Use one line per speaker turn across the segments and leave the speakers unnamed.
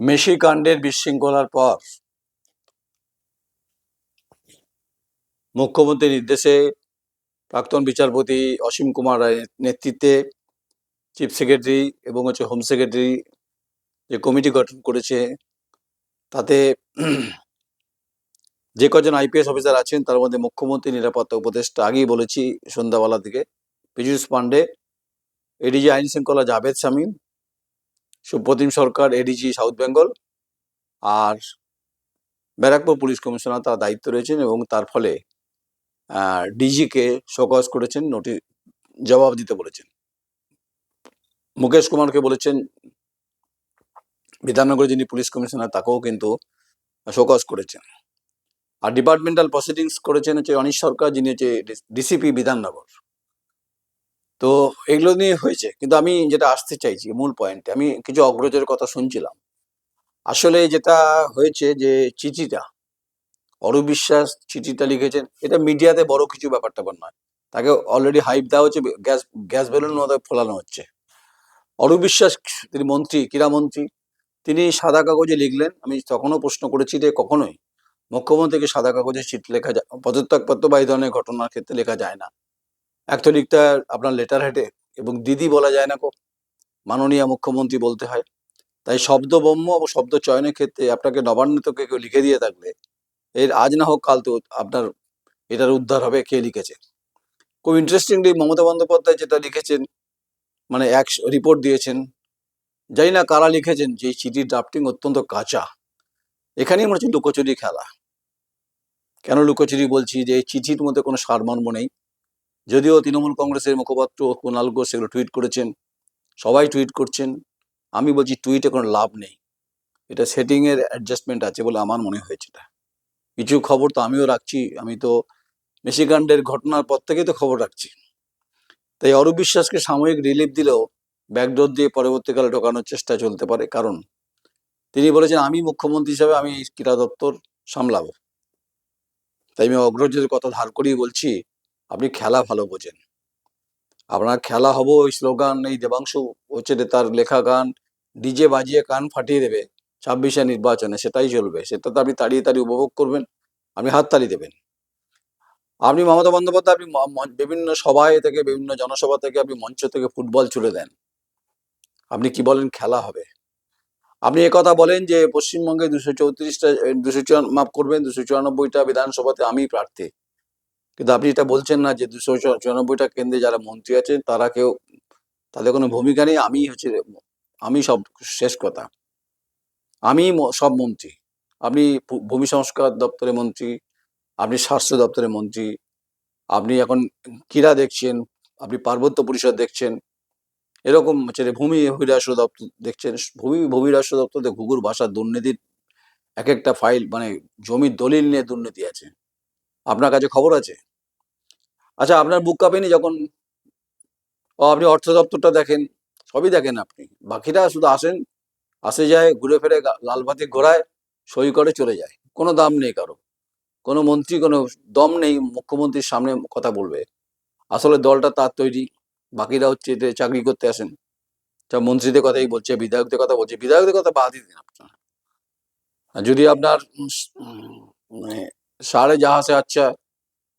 Messi কাণ্ডের বিশৃঙ্খলার পর মুখ্যমন্ত্রীর নির্দেশে প্রাক্তন বিচারপতি অসীম কুমার রায়ের নেতৃত্বে চিফ সেক্রেটারি এবং হোম সেক্রেটারি যে কমিটি গঠন করেছে তাতে যে কজন আইপিএস অফিসার আছেন তার মধ্যে মুখ্যমন্ত্রী নিরাপত্তা উপদেষ্টা আগেই বলেছি সন্ধ্যাবেলা থেকে পীযূষ পান্ডে, এডিজি আইন শৃঙ্খলা জাভেদ শামীম, সুপ্রতিম সরকার এডিজি সাউথ বেঙ্গল আর ব্যারাকপুর পুলিশ কমিশনার তার দায়িত্ব রয়েছেন এবং তার ফলে ডিজিকে শোকজ করেছেন, নোটিশ জবাব দিতে বলেছেন। মুকেশ কুমারকে বলেছেন, বিধাননগরে যিনি পুলিশ কমিশনার তাকেও কিন্তু শোকজ করেছেন। আর ডিপার্টমেন্টাল প্রসিডিংস করেছেন হচ্ছে অনিশ সরকার, যিনি হচ্ছে ডিসিপি বিধাননগর। তো এগুলো নিয়ে হয়েছে, কিন্তু আমি যেটা আসতে চাইছি মূল পয়েন্টে, আমি কিছু অগ্রজের কথা শুনছিলাম। আসলে যেটা হয়েছে যে চিঠিটা অরূপ বিশ্বাস চিঠিটা লিখেছেন, এটা মিডিয়াতে বড় কিছু ব্যাপারটা নয়, তাকে অলরেডি হাইপ দেওয়া হচ্ছে, গ্যাস বেলুন মতো ফোলানো হচ্ছে। অরূপ বিশ্বাস তিনি মন্ত্রী, ক্রীড়ামন্ত্রী, তিনি সাদা কাগজে লিখলেন। আমি তখনও প্রশ্ন করেছি যে কখনোই মুখ্যমন্ত্রীকে সাদা কাগজে চিঠি লেখা যায়, পদত্যাগপত্র বা এই ধরনের ঘটনার ক্ষেত্রে লেখা যায় না। এক তো লিখতে হয় আপনার লেটার হেডে, এবং দিদি বলা যায় না, মাননীয় মুখ্যমন্ত্রী বলতে হয়। তাই শব্দবম্য ও শব্দ চয়নের ক্ষেত্রে আপনাকে নবান্ন থেকে কেউ লিখে দিয়ে থাকলে এর আজ না হোক কাল তো আপনার এটার উদ্ধার হবে কে লিখেছে। খুব ইন্টারেস্টিংলি মমতা বন্দ্যোপাধ্যায় যেটা লিখেছেন, মানে এক রিপোর্ট দিয়েছেন, জানি না কারা লিখেছেন, যে চিঠির ড্রাফটিং অত্যন্ত কাঁচা। এখানেই মনে হচ্ছে লুকোচুরি খেলা। কেন লুকোচুরি বলছি, যে এই চিঠির মধ্যে কোনো সারমর্ম নেই। যদিও তৃণমূল কংগ্রেসের মুখপাত্র কুণাল ঘোষ সেগুলো টুইট করেছেন, সবাই টুইট করছেন, আমি বলছি টুইটে কোনো লাভ নেই, এটা সেটিংয়ের অ্যাডজাস্টমেন্ট আছে বলে আমার মনে হয়েছে। কিছু খবর তো আমিও রাখছি, আমি তো মেসিকাণ্ডের ঘটনার পর থেকেই তো খবর রাখছি। তাই অরূপ বিশ্বাসকে সাময়িক রিলিফ দিলেও ব্যাকডোর দিয়ে পরবর্তীকালে ঢোকানোর চেষ্টা চলতে পারে, কারণ তিনি বলেছেন আমি মুখ্যমন্ত্রী হিসাবে আমি ক্রীড়া দপ্তর সামলাবো। তাই আমি অগ্রজের কথা ধার করেই বলছি, আপনি খেলা ভালো বোঝেন, আপনার খেলা হবো ওই স্লোগান, এই দেবাংশু হচ্ছে তার লেখা গান ডিজে বাজিয়ে কান ফাটিয়ে দেবে 26-এ নির্বাচনে, সেটাই চলবে, সেটা তো আপনি তাড়িয়ে তাড়িয়ে উপভোগ করবেন, আপনি হাততালি দেবেন। আপনি মমতা বন্দ্যোপাধ্যায়, আপনি বিভিন্ন সভায় থেকে, বিভিন্ন জনসভা থেকে, আপনি মঞ্চ থেকে ফুটবল ছুড়ে দেন, আপনি কি বলেন খেলা হবে? আপনি একথা বলেন যে পশ্চিমবঙ্গে 294টা বিধানসভাতে আমি প্রার্থী, কিন্তু আপনি এটা বলছেন না যে 294টা কেন্দ্রে যারা মন্ত্রী আছেন তারা কেউ, তাদের কোনো ভূমিকা নেই, আমি সব শেষ কথা, আমি সব মন্ত্রী। আপনি ভূমি সংস্কার দপ্তরের মন্ত্রী, আপনি স্বাস্থ্য দপ্তরের মন্ত্রী, আপনি এখন ক্রীড়া দেখছেন, আপনি পার্বত্য পরিষদ দেখছেন, এরকম হচ্ছে ভূমি অভিরাষ্ট্র দপ্তর দেখছেন। ভূমি রাষ্ট্র দপ্তরে ঘুঘুর ভাষার দুর্নীতির এক একটা ফাইল, মানে জমির দলিল নিয়ে দুর্নীতি আছে, আপনার কাছে খবর আছে? আচ্ছা, আপনার বুক কাঁপেনি যখন আপনি অর্থ দপ্তরটা দেখেন, সবই দেখেন আপনি, বাকিরা শুধু আসে যায়, ঘুরে ফিরে লালবাতি ঘোরায়, সই করে চলে যায়, কোনো দাম নেই কারো, কোনো মন্ত্রী কোনো দম নেই মুখ্যমন্ত্রীর সামনে কথা বলবে। আসলে দলটা তার তৈরি, বাকিরা হচ্ছে এতে চাকরি করতে আসেন। মন্ত্রীদের কথাই বলছে, বিধায়কদের কথা বলছে, বিধায়কদের কথা বাদই দিন আপনার। যদি আপনার মানে সারে জাহাজে আচ্ছা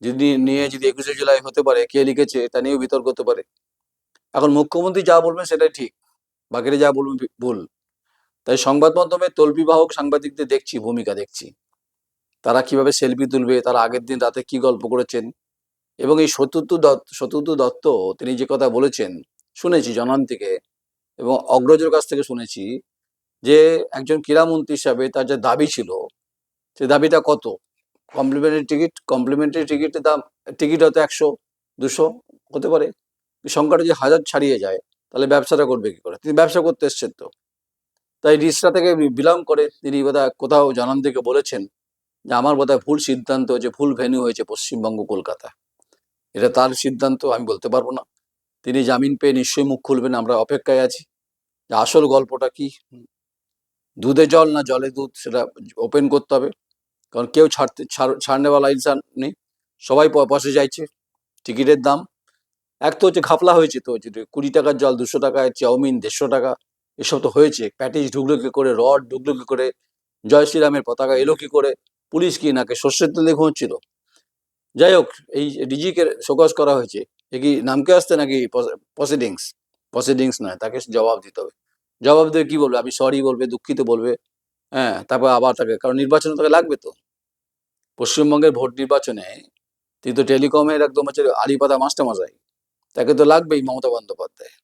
যদি নিয়ে যদি 21শে জুলাই হতে পারে, কে লিখেছে তা নিয়েও বিতর্ক হতে পারে। এখন মুখ্যমন্ত্রী যা বলবেন সেটাই ঠিক, বাকিরা যা বলবেন ভুল। তাই সংবাদ মাধ্যমে তল্পিবাহক সাংবাদিকদের দেখছি, ভূমিকা দেখছি, তারা কিভাবে সেলফি তুলবে, তারা আগের দিন রাতে কি গল্প করেছেন। এবং এই সত্যব্রত দত্ত তিনি যে কথা বলেছেন শুনেছি জনান থেকে, এবং অগ্রজের কাছ থেকে শুনেছি, যে একজন ক্রীড়ামন্ত্রী হিসাবে তার যে দাবি ছিল, সে দাবিটা কত? কমপ্লিমেন্টারি টিকিটের দাম, টিকিট হয়তো 100-200 হতে পারে, সংখ্যাটা যদি 1000 ছাড়িয়ে যায় তাহলে ব্যবসাটা করবে কি করে? তিনি ব্যবসা করতে এসছেন তো, তাই রিসরা থেকে বিলং করে তিনি বোধহয় কোথাও জানান থেকে বলেছেন যে আমার বোধহয় ভুল সিদ্ধান্ত হয়েছে, ভুল ভেন্যু হয়েছে পশ্চিমবঙ্গ কলকাতা। এটা তার সিদ্ধান্ত, আমি বলতে পারবো না। তিনি জামিন পেয়ে নিশ্চয়ই মুখ খুলবেন, আমরা অপেক্ষায় আছি যে আসল গল্পটা কি, দুধে জল না জলে দুধ, সেটা ওপেন করতে হবে। কারণ কেউ ছাড়নেওয়ালা ইনসান নেই, সবাই পয়সা চাইছে। টিকিটের দাম এক তো হচ্ছে ঘাপলা হয়েছে, তো 20 টাকার জল 200 টাকায়, চাউমিন 150 টাকা, এসব তো হয়েছে। প্যাটিস ঢুকলো কি করে, রড ঢুকলো কি করে, জয় শ্রীরামের পতাকা এলো কি করে, পুলিশ কি নাকে সর্ষের তেল দিয়ে ঘুমোচ্ছিল? যাই হোক, এই ডিজিকে শোকজ করা হয়েছে, এ কি নামকে আসতে নাকি প্রসিডিংস? প্রসিডিংস নয়, তাকে জবাব দিতে হবে। জবাব দিয়ে কি বলবে? আমি সরি বলবে, দুঃখিত বলবে, হ্যাঁ, তারপর আবার তাকে, কারণ নির্বাচনে তাকে লাগবে তো। পশ্চিমবঙ্গের ভোট নির্বাচনে তিনি তো টেলিকমের একদম হচ্ছে আড়িপাতা মাস্টারমশাই, তাকে তো লাগবেই মমতা বন্দ্যোপাধ্যায়।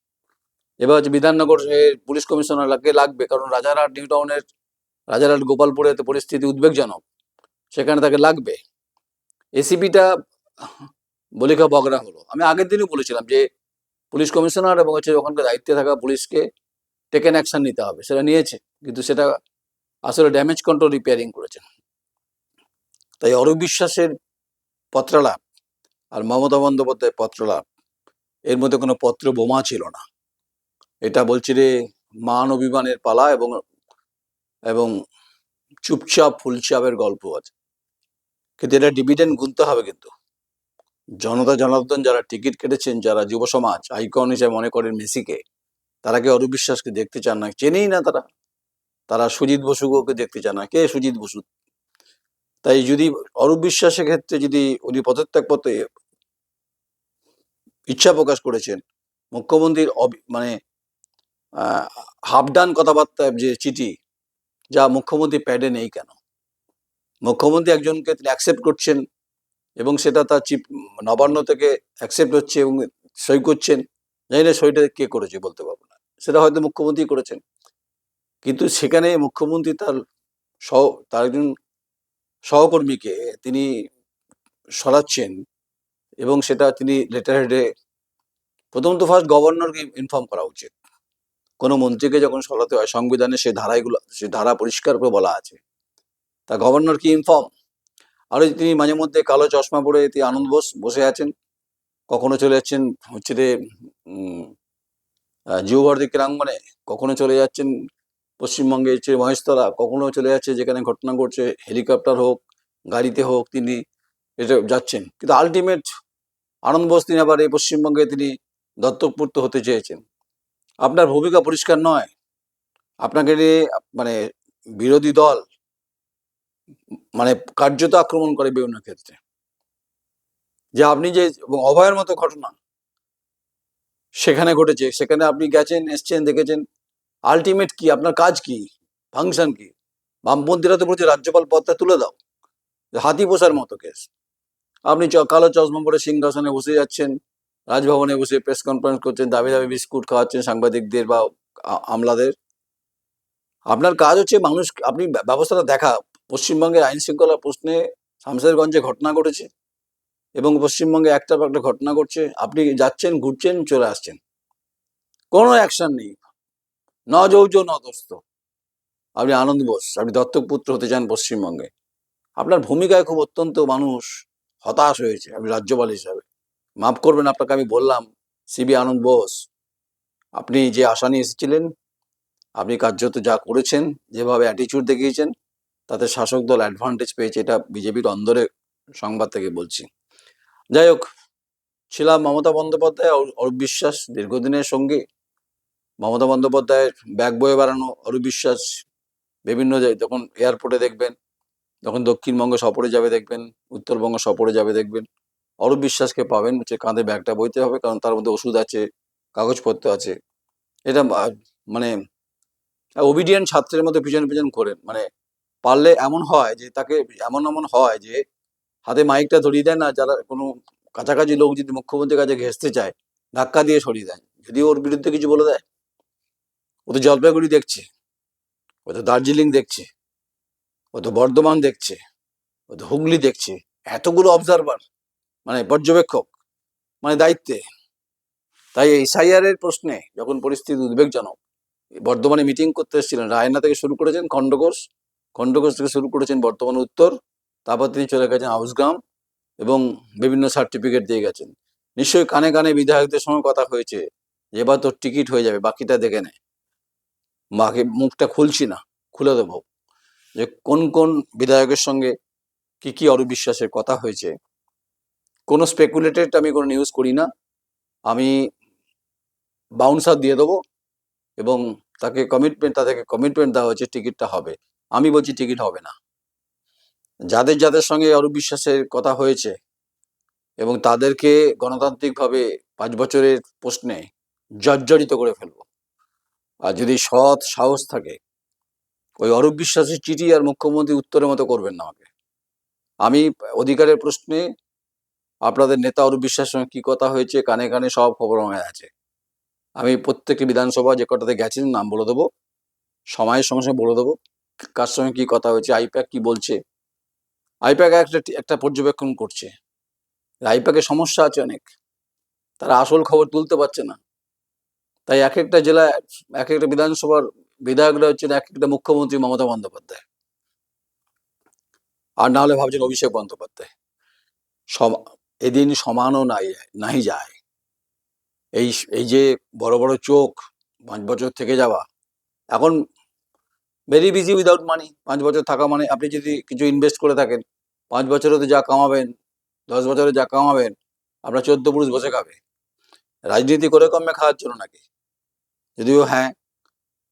এবার হচ্ছে বিধাননগর পুলিশ কমিশনারকে লাগবে, কারণ রাজারহাট নিউ টাউনের, রাজারহাট গোপালপুরে তো পরিস্থিতি উদ্বেগজনক, সেখানে তাকে লাগবে। এসিপিটা বলিকা বগরা হলো। আমি আগের দিনই বলেছিলাম যে পুলিশ কমিশনার এবং হচ্ছে ওখানকার দায়িত্বে থাকা পুলিশকে টেকেন অ্যাকশন নিতে হবে, সেটা নিয়েছে, কিন্তু সেটা আসলে ড্যামেজ কন্ট্রোল রিপেয়ারিং করেছে। তাই অরূপ বিশ্বাসের পত্রালাপ আর মমতা বন্দ্যোপাধ্যায়ের পত্রলাপ, এর মধ্যে কোনো পত্র বোমা ছিল না। এটা বলছি রে, মান অভিমানের পালা এবং এবং চুপচাপ ফুলচাপের গল্প আছে, কিন্তু এটা ডিভিডেন্ড গুনতে হবে। কিন্তু জনতা জনার্দন যারা টিকিট কেটেছেন, যারা যুব সমাজ আইকন হিসেবে মনে করেন মেসিকে, তারা কি অরূপ বিশ্বাসকে দেখতে চান না? চেনেই না তারা। তারা সুজিত বসুকে দেখতে চান না। কে সুজিত বসু? তাই যদি অরূপ বিশ্বাসের ক্ষেত্রে যদি উনি পদত্যাগ পত্রে ইচ্ছা প্রকাশ করেছেন, মুখ্যমন্ত্রীর মানে হাফ ডান কথাবার্তায় যে চিঠি, যা মুখ্যমন্ত্রী প্যাডে নেই কেন? মুখ্যমন্ত্রী একজনকে তিনি অ্যাকসেপ্ট করছেন এবং সেটা তার চিফ নবান্ন থেকে অ্যাকসেপ্ট হচ্ছে এবং সই করছেন। জানি না সইটা কে করেছে বলতে পারবো না, সেটা হয়তো মুখ্যমন্ত্রী করেছেন, কিন্তু সেখানে মুখ্যমন্ত্রী তার একজন সহকর্মীকে তিনি সরাচ্ছেন এবং সেটা তিনি লেটার হেডে, প্রথমত ফার্স্ট গভর্নরকে ইনফর্ম করা উচিত। কোনো মন্ত্রীকে যখন সরাতে হয়, সংবিধানে সে ধারা পরিষ্কার করে বলা আছে, তা গভর্নর কি ইনফর্ম? আর তিনি মাঝে মধ্যে কালো চশমা পরে তিনি আনন্দ বসে আছেন, কখনো চলে যাচ্ছেন হচ্ছে যে জিওভারতী ক্রীড়াঙ্গনে, কখনো চলে যাচ্ছেন পশ্চিমবঙ্গে হচ্ছে মহেশতলা, কখনো চলে যাচ্ছে যেখানে ঘটনা ঘটছে, হেলিকপ্টার হোক গাড়িতে হোক তিনি এটা যাচ্ছেন। কিন্তু আলটিমেট আনন্দ বোস তিনি আবার এই পশ্চিমবঙ্গে তিনি দত্তকপুত্র হতে চেয়েছেন। আপনার ভূমিকা পরিষ্কার নয়। আপনাকে নিয়ে মানে বিরোধী দল মানে কার্যত আক্রমণ করে বিভিন্ন ক্ষেত্রে, যে আপনি যে অভয়ের মতো ঘটনা সেখানে ঘটেছে, সেখানে আপনি গেছেন, এসছেন, দেখেছেন, আলটিমেট কি আপনার কাজ কি, ফাংশন কি? বামপন্থীরা তো বলছে রাজ্যপাল পদটা তুলে দাও, হাতি পোষার মতো কেস। আপনি কালো চশমা পরে সিংহাসনে বসে যাচ্ছেন, রাজভবনে বসে প্রেস কনফারেন্স করছেন, দাবি দাবি বিস্কুট খাওয়াচ্ছেন সাংবাদিকদের বা আমলাদের। আপনার কাজ হচ্ছে মানুষ, আপনি ব্যবস্থাটা দেখা। পশ্চিমবঙ্গের আইন শৃঙ্খলা প্রশ্নে শামশেরগঞ্জে ঘটনা ঘটেছে এবং পশ্চিমবঙ্গে একটা পর একটা ঘটনা ঘটছে, আপনি যাচ্ছেন, ঘুরছেন, চলে আসছেন, কোনো অ্যাকশন নেই, ন যৌজ ন দোস্ত। আপনি আনন্দ বোস, আপনি দত্তক পুত্র হতে চান পশ্চিমবঙ্গে, আপনার ভূমিকায় খুব অত্যন্ত মানুষ হতাশ হয়েছে। আপনি রাজ্যপাল হিসাবে, মাফ করবেন আপনাকে আমি বললাম, সিবি আনন্দ বোস, আপনি যে আশা নিয়ে এসেছিলেন, আপনি কার্যত যা করেছেন, যেভাবে অ্যাটিচিউড দেখিয়েছেন, তাতে শাসক দল অ্যাডভান্টেজ পেয়েছে, এটা বিজেপির অন্দরে সংবাদ থেকে বলছি। যাই হোক, ছিলাম মমতা বন্দ্যোপাধ্যায়, অরূপ বিশ্বাস দীর্ঘদিনের সঙ্গী। মমতা বন্দ্যোপাধ্যায়ের ব্যাগ বয়ে বেড়ানো অরূপ বিশ্বাস বিভিন্ন যখন এয়ারপোর্টে দেখবেন, যখন দক্ষিণবঙ্গ সফরে যাবে দেখবেন, উত্তরবঙ্গ সফরে যাবে দেখবেন, অরূপ বিশ্বাসকে পাবেন হচ্ছে কাঁধে ব্যাগটা বইতে হবে, কারণ তার মধ্যে ওষুধ আছে, কাগজপত্র আছে। এটা মানে ওবিডিয়েন্ট ছাত্রের মধ্যে পিছন পিছন করেন, মানে পারলে এমন হয় যে তাকে এমন এমন হয় যে হাতে মাইকটা ধরিয়ে দেয় না, যারা কোনো কাছাকাছি লোক যদি মুখ্যমন্ত্রীর কাছে ঘেঁষতে চায়, ধাক্কা দিয়ে সরিয়ে দেয়, যদি ওর বিরুদ্ধে কিছু বলে দেয়। ও তো জলপাইগুড়ি দেখছে, ও তো দার্জিলিং দেখছে, ও তো বর্ধমান দেখছে, ও তো হুগলি দেখছে, এতগুলো অবজারভার, মানে পর্যবেক্ষক, মানে দায়িত্বে। তাই এসআইআর এর প্রশ্নে যখন পরিস্থিতি উদ্বেগজনক, বর্ধমানে মিটিং করতে এসেছিলেন, রায়না থেকে শুরু করেছেন খণ্ডঘোষ, খণ্ডঘোষ থেকে শুরু করেছেন বর্তমান উত্তর, তারপর তিনি চলে গেছেন হাউসগ্রাম এবং বিভিন্ন সার্টিফিকেট দিয়ে গেছেন। নিশ্চয়ই কানে কানে বিধায়কদের সঙ্গে কথা হয়েছে যে এবার তোর টিকিট হয়ে যাবে, বাকিটা দেখে নে। মাকে মুখটা খুলছি না, খুলে দেবো যে কোন কোন বিধায়কের সঙ্গে কি কি অরূপ বিশ্বাসের কথা হয়েছে। কোনো স্পেকুলেটেড আমি কোনো নিউজ করি না, আমি বাউন্সার দিয়ে দেবো এবং তাদেরকে কমিটমেন্ট দেওয়া হয়েছে টিকিটটা হবে। আমি বলছি টিকিট হবে না। যাদের যাদের সঙ্গে অরূপ বিশ্বাসের কথা হয়েছে এবং তাদেরকে গণতান্ত্রিকভাবে 5 বছরের প্রশ্নে জর্জরিত করে ফেলবো। আর যদি সৎ সাহস থাকে, ওই অরূপ বিশ্বাসের চিঠি আর মুখ্যমন্ত্রী উত্তরের মতো করবেন না আমাকে। আমি অধিকারের প্রশ্নে আপনাদের নেতা অরূপ বিশ্বাসের সঙ্গে কি কথা হয়েছে কানে কানে সব খবর আমার আছে। আমি প্রত্যেকটি বিধানসভা যে কটাতে গেছেন নাম বলে দেবো, সময়ের সঙ্গে সঙ্গে বলে দেবো কার সঙ্গে কি কথা হয়েছে, আইপ্যাক কি বলছে। আইপ্যাক একটা পর্যবেক্ষণ করছে, আইপ্যাকের সমস্যা আছে অনেক, তারা আসল খবর তুলতে পারছে না। তাই এক একটা জেলায় এক একটা বিধানসভার বিধায়করা হচ্ছেন এক একটা মুখ্যমন্ত্রী মমতা বন্দ্যোপাধ্যায়, আর না হলে ভাবছেন অভিষেক বন্দ্যোপাধ্যায়। এদিন সমানও নাই যায়। এই এই যে বড় বড় চোখ 5 বছর থেকে যাওয়া, এখন ভেরি বিজি উইদাউট মানি। 5 বছর থাকা মানে আপনি যদি কিছু ইনভেস্ট করে থাকেন, 5 বছরে তো যা কামাবেন, 10 বছরে যা কামাবেন, আপনার 14 পুরুষ বসে খাবে। রাজনীতি করে কমে খাওয়ার জন্য নাকি? যদিও হ্যাঁ,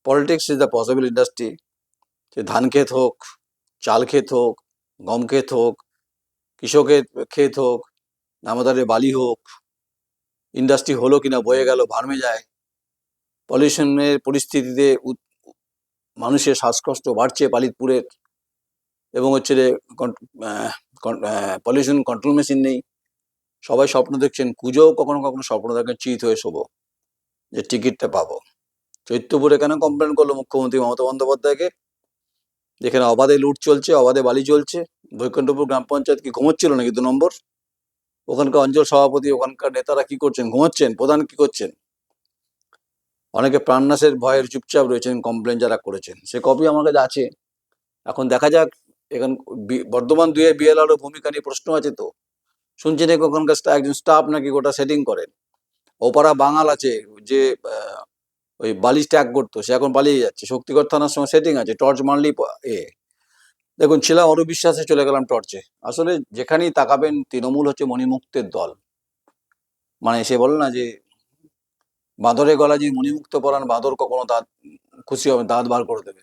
politics is the possible industry. সে ধান ক্ষেত হোক, চাল ক্ষেত হোক, গম ক্ষেত হোক, কৃষকের ক্ষেত হোক, দামোদরে বালি হোক, ইন্ডাস্ট্রি হলো কিনা বয়ে গেল ভার্মে যায়। পলিউশনের পরিস্থিতিতে মানুষের শ্বাসকষ্ট বাড়ছে পালিতপুরের, এবং হচ্ছে যে পলিউশন কন্ট্রোল মেশিন নেই। সবাই স্বপ্ন দেখছেন, পুজোও কখনো কখনো স্বপ্ন দেখেন চিত হয়ে শোবো যে টিকিটটা পাবো। চৈত্যপুরে কেন কমপ্লেন করলো মুখ্যমন্ত্রী মমতা বন্দ্যোপাধ্যায়কে? যেখানে অবাধে লুট চলছে, অবাধে বালি চলছে। বৈকুণ্ঠপুর গ্রাম পঞ্চায়েত কি ঘুমোচ্ছিল নাকি 2 নম্বর? ওখানকার অঞ্চল সভাপতি, ওখানকার নেতারা কি করছেন? ঘুমোচ্ছেন? প্রধান কি করছেন? অনেকে প্রাণনাশের ভয়ের চুপচাপ রয়েছেন, কমপ্লেন যারা করেছেন। সে কপি আমার কাছে আছে। এখন দেখা যাক, এখন বর্ধমান 2-এর বিএলআরও ভূমিকা নিয়ে প্রশ্ন আছে। তো শুনছি নাকি ওখানকার একজন স্টাফ নাকি গোটা সেটিং করেন। ওপাড়া বাঙাল আছে যে ওই বালি ট্যাগ করতো, সে এখন পালিয়ে যাচ্ছে। শক্তিগড় থানার সঙ্গে সেটিং আছে, টর্চ মারলেই দেখুন, ছিলাম অরূপ বিশ্বাসে, চলে গেলাম টর্চে। আসলে যেখানেই তাকাবেন তৃণমূল হচ্ছে মণিমুক্তের দল। মানে সে বলে না যে বাঁদরের গলা যদি মণিমুক্ত পরান, বাঁদর কখনো দাঁত খুশি হবে, দাঁত বার করে দেবে।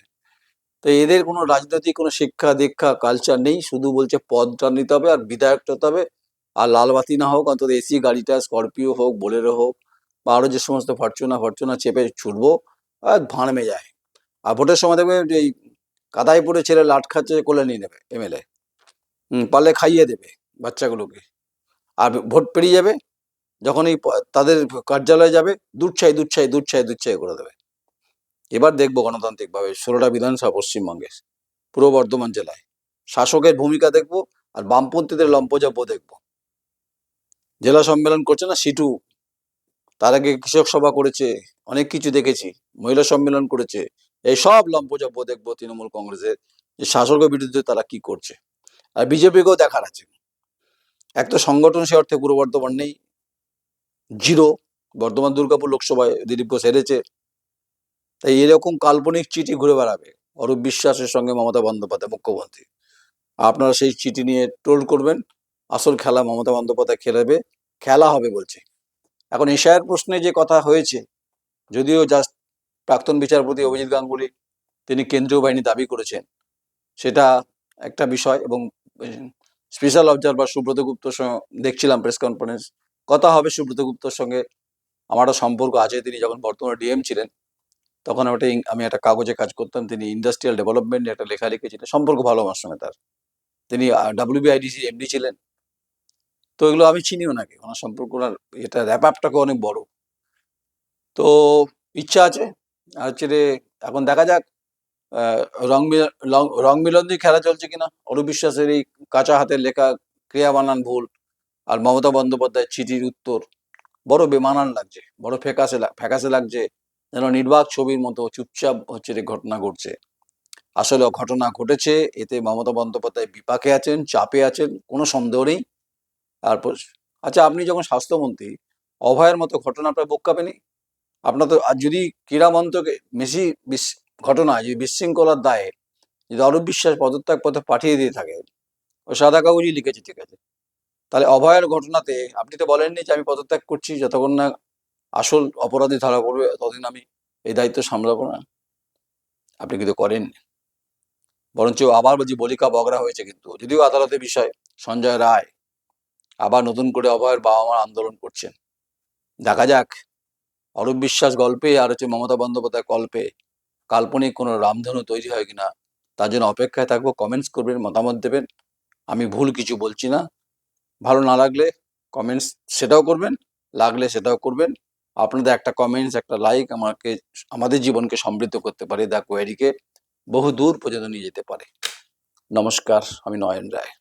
তো এদের কোনো রাজনৈতিক কোনো শিক্ষা দীক্ষা কালচার নেই, শুধু বলছে পদটা নিতে হবে আর বিধায়কটা হতে হবে, আর লাল বাতি না হোক অন্তত এসি গাড়িটা, স্করপিও হোক, বোলেরো হোক, বা আরো যে সমস্ত ফরচুনা চেপে ছুটবো আর ভাঁড়মে যায়। আর ভোটের সময় দেখবে যে এই কাদায় পড়ে ছেলে লাট খাচ্ছে, কোলে নিয়ে নেবে এমএলএ, পারলে খাইয়ে দেবে বাচ্চাগুলোকে। আর ভোট পেরিয়ে যাবে, যখন এই তাদের কার্যালয়ে যাবে, দুধ ছাই করে দেবে। এবার দেখবো গণতান্ত্রিকভাবে 16টা বিধানসভা পশ্চিমবঙ্গের, পূর্ব বর্ধমান জেলায় শাসকের ভূমিকা দেখবো, আর বামপন্থীদের লম্পজব্য দেখবো। জেলা সম্মেলন করছে না সিটু, তার আগে কৃষক সভা করেছে, অনেক কিছু দেখেছি, মহিলা সম্মেলন করেছে। এই সব লম্পজব্য দেখবো তৃণমূল কংগ্রেসের, যে শাসকের বিরুদ্ধে তারা কি করছে। আর বিজেপিকেও দেখার আছে। এক তো সংগঠন সে অর্থে পূর্ব বর্ধমান নেই, জিরো। বর্ধমান দুর্গাপুর লোকসভায় দিলীপ ঘোষ হেরেছে। তাই এরকম কাল্পনিক চিঠি ঘুরে বেড়াবে অরূপ বিশ্বাসের সঙ্গে মমতা বন্দ্যোপাধ্যায় মুখ্যমন্ত্রী। আপনারা সেই চিঠি নিয়ে ট্রোল করবেন। আসল খেলা মমতা বন্দ্যোপাধ্যায় খেলা হবে বলছে। এখন এশিয়ার প্রশ্নে যে কথা হয়েছে, যদিও জাস্ট প্রাক্তন বিচারপতি অভিজিৎ গাঙ্গুলি তিনি কেন্দ্রীয় বাহিনী দাবি করেছেন, সেটা একটা বিষয়। এবং স্পেশাল অবজারভার সুব্রত গুপ্তর সঙ্গে দেখছিলাম প্রেস কনফারেন্স, কথা হবে সুব্রত গুপ্তর সঙ্গে। আমার একটা সম্পর্ক আছে, তিনি যখন বর্তমানে ডিএম ছিলেন তখন আমি একটা কাগজে কাজ করতাম, তিনি ইন্ডাস্ট্রিয়াল ডেভেলপমেন্ট একটা লেখা লিখেছিলেন, সম্পর্ক ভালো আমার সঙ্গে তার। তিনি WBIDC এমডি ছিলেন। তো এগুলো আমি চিনি ওনাকে, ওনার সম্পর্ক, ওনার এটা র্যাপ আপটাকে অনেক বড়। তো ইচ্ছা আছে। আর হচ্ছে রে, এখন দেখা যাক রং মিলন দিয়ে খেলা চলছে কিনা। অরূপ বিশ্বাসের এই কাঁচা হাতের লেখা ক্রিয়া বানান ভুল, আর মমতা বন্দ্যোপাধ্যায়ের চিঠির উত্তর বড় বেমানান লাগছে, বড় ফ্যাকাসে লাগছে, যেন নির্বাক ছবির মতো চুপচাপ হচ্ছে রে ঘটনা ঘটছে। আসলে ঘটনা ঘটেছে, এতে মমতা বন্দ্যোপাধ্যায় বিপাকে আছেন, চাপে আছেন, কোনো সন্দেহ নেই। তারপর আচ্ছা, আপনি যখন স্বাস্থ্যমন্ত্রী, অভয়ের মতো ঘটনা আপনার বুক কাঁপেনি? আপনার তো, আর যদি ক্রীড়া মন্ত্রকে মেসি ঘটনা, যদি বিশৃঙ্খলার দায়ে যদি অরূপ বিশ্বাস পদত্যাগ পত্র পাঠিয়ে দিয়ে থাকে, ও সাদা কাগজই লিখেছে, ঠিক আছে, তাহলে অভয়ের ঘটনাতে আপনি তো বলেননি যে আমি পদত্যাগ করছি, যতক্ষণ না আসল অপরাধী ধরা পড়বে ততদিন আমি এই দায়িত্ব সামলাবো না। আপনি কিন্তু করেননি, বরঞ্চ আবার বলছি বলিকা বগরা হয়েছে। কিন্তু যদিও আদালতের বিষয়, সঞ্জয় রায় আবার নতুন করে অভয়ের বাবা মার আন্দোলন করছেন। দেখা যাক অরূপ বিশ্বাস গল্পে আর মমতা বন্দ্যোপাধ্যায় কল্পে কাল্পনিক কোনো রামধনু তৈরি হয় কিনা, তার জন্য অপেক্ষায় থাকবো। কমেন্টস করবেন, মতামত দেবেন। আমি ভুল কিছু বলছি না। ভালো না লাগলে কমেন্টস সেটাও করবেন, লাগলে সেটাও করবেন। আপনাদের একটা কমেন্টস, একটা লাইক আমাদের জীবনকে সমৃদ্ধ করতে পারে, দ্য কোয়েরিকে বহু দূর পর্যন্ত নিয়ে যেতে পারে। নমস্কার, আমি নয়ন রায়।